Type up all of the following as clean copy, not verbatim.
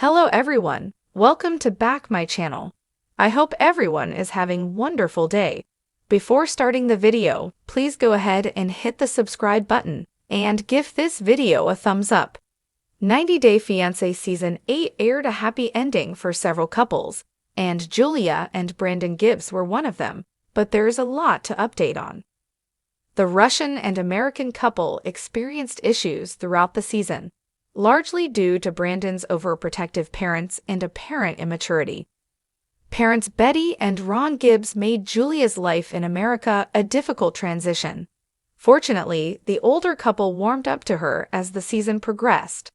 Hello everyone, welcome to back my channel. I hope everyone is having wonderful day. Before starting the video, please go ahead and hit the subscribe button and give this video a thumbs up. 90 Day Fiancé Season 8 aired a happy ending for several couples, and Julia and Brandon Gibbs were one of them, but there is a lot to update on. The Russian and American couple experienced issues throughout the season, largely due to Brandon's overprotective parents and apparent immaturity. Parents Betty and Ron Gibbs made Julia's life in America a difficult transition. Fortunately, the older couple warmed up to her as the season progressed.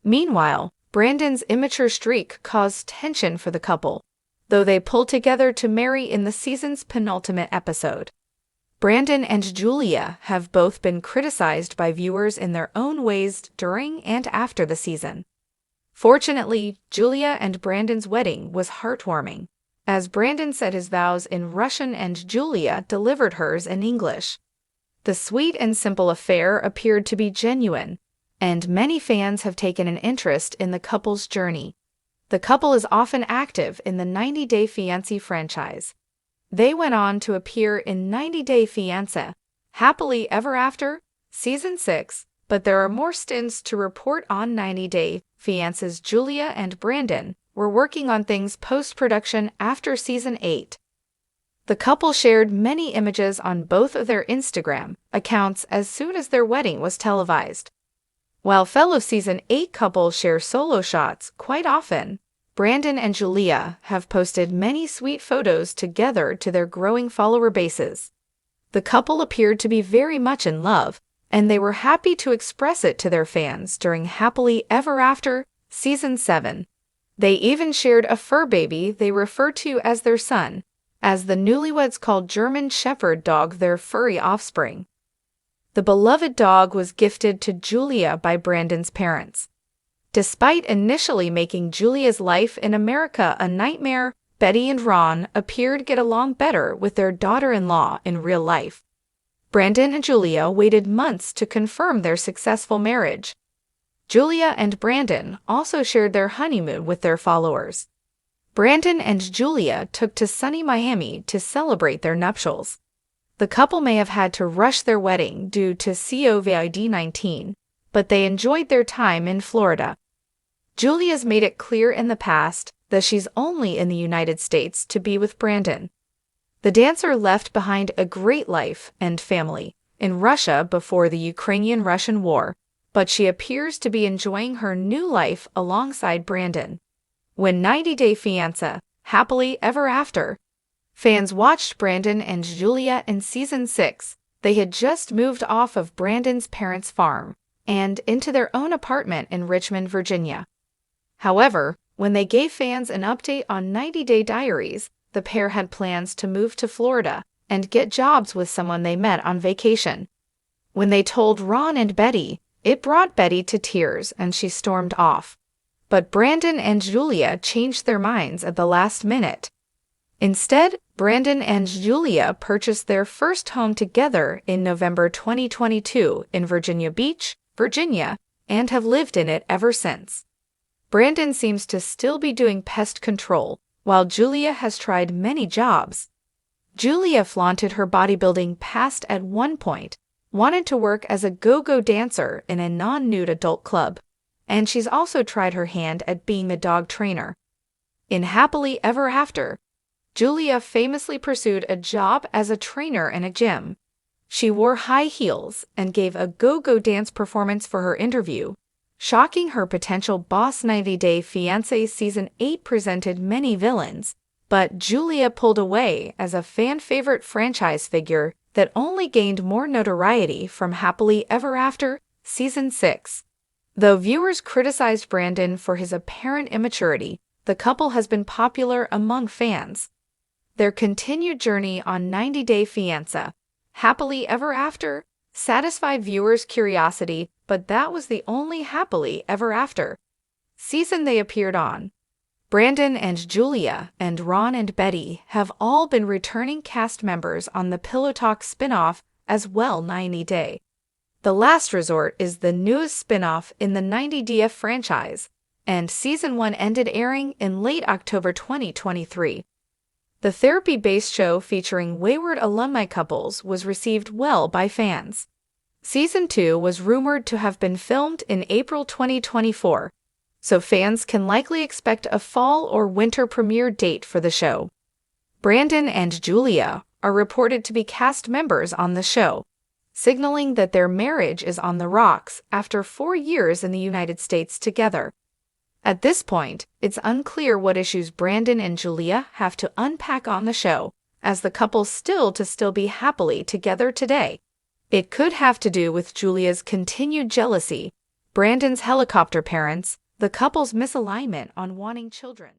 Meanwhile, Brandon's immature streak caused tension for the couple, though they pulled together to marry in the season's penultimate episode. Brandon and Julia have both been criticized by viewers in their own ways during and after the season. Fortunately, Julia and Brandon's wedding was heartwarming, as Brandon said his vows in Russian and Julia delivered hers in English. The sweet and simple affair appeared to be genuine, and many fans have taken an interest in the couple's journey. The couple is often active in the 90 Day Fiancé franchise. They went on to appear in 90 Day Fiancé, Happily Ever After, Season 6, but there are more stints to report on 90 Day Fiancé's. Julia and Brandon were working on things post-production after Season 8. The couple shared many images on both of their Instagram accounts as soon as their wedding was televised. While fellow Season 8 couples share solo shots quite often, Brandon and Julia have posted many sweet photos together to their growing follower bases. The couple appeared to be very much in love, and they were happy to express it to their fans during Happily Ever After, Season 7. They even shared a fur baby they refer to as their son, as the newlyweds called German Shepherd dog their furry offspring. The beloved dog was gifted to Julia by Brandon's parents. Despite initially making Julia's life in America a nightmare, Betty and Ron appeared to get along better with their daughter-in-law in real life. Brandon and Julia waited months to confirm their successful marriage. Julia and Brandon also shared their honeymoon with their followers. Brandon and Julia took to sunny Miami to celebrate their nuptials. The couple may have had to rush their wedding due to COVID-19, but they enjoyed their time in Florida. Julia's made it clear in the past that she's only in the United States to be with Brandon. The dancer left behind a great life and family in Russia before the Ukrainian-Russian war, but she appears to be enjoying her new life alongside Brandon. When 90 Day Fiancé, Happily Ever After, fans watched Brandon and Julia in Season 6, they had just moved off of Brandon's parents' farm and into their own apartment in Richmond, Virginia. However, when they gave fans an update on 90 Day Diaries, the pair had plans to move to Florida and get jobs with someone they met on vacation. When they told Ron and Betty, it brought Betty to tears and she stormed off. But Brandon and Julia changed their minds at the last minute. Instead, Brandon and Julia purchased their first home together in November 2022 in Virginia Beach, Virginia, and have lived in it ever since. Brandon seems to still be doing pest control, while Julia has tried many jobs. Julia flaunted her bodybuilding past at one point, wanted to work as a go-go dancer in a non-nude adult club, and she's also tried her hand at being a dog trainer. In Happily Ever After, Julia famously pursued a job as a trainer in a gym. She wore high heels and gave a go-go dance performance for her interview, shocking her potential boss. 90 Day Fiancé Season 8 presented many villains, but Julia pulled away as a fan-favorite franchise figure that only gained more notoriety from Happily Ever After, Season 6. Though viewers criticized Brandon for his apparent immaturity, the couple has been popular among fans. Their continued journey on 90 Day Fiancé, Happily Ever After, satisfied viewers' curiosity, but that was the only Happily Ever After season they appeared on. Brandon and Julia and Ron and Betty have all been returning cast members on the Pillow Talk spin-off as well. 90 Day. The Last Resort is the newest spin-off in the 90 Day franchise, and Season 1 ended airing in late October 2023. The therapy-based show featuring wayward alumni couples was received well by fans. Season 2 was rumored to have been filmed in April 2024, so fans can likely expect a fall or winter premiere date for the show. Brandon and Julia are reported to be cast members on the show, signaling that their marriage is on the rocks after 4 years in the United States together. At this point, it's unclear what issues Brandon and Julia have to unpack on the show, as the couple still be happily together today. It could have to do with Julia's continued jealousy, Brandon's helicopter parents, the couple's misalignment on wanting children.